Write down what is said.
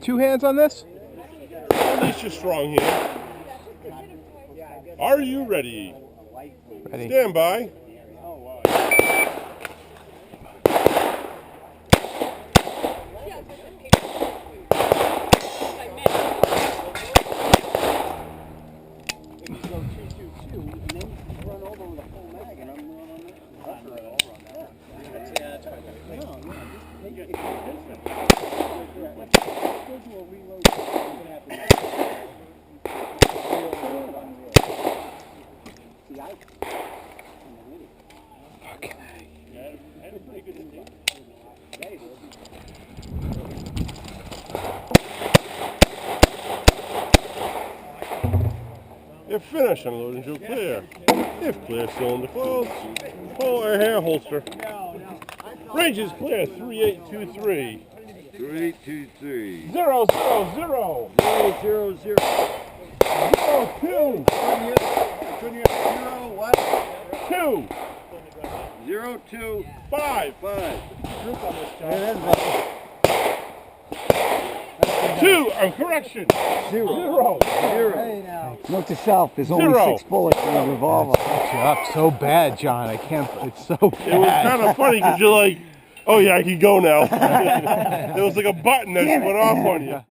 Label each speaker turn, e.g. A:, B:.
A: two hands on this?
B: Unleash your strong hand. Are you ready?
A: Ready.
B: Stand by. If finished, unload into clear. If clear, cylinder closed. Pull our hair holster. Range is clear, 3823.
C: 3823.
B: 0, 0, 0.
C: 0, 0, 0.
B: 2.
C: Couldn't you have 0, what?
B: 2.
C: 0, 2,
B: 5.
C: 5.
B: 2. Correction. 0.
C: 0.
D: Note to self, there's only
B: 0.
D: 6 bullets in the revolver.
A: Fucked you up so bad, John. I can't. It's so bad.
B: It was kind of funny because you're like, oh yeah, I can go now. There was like a button that just went off on you.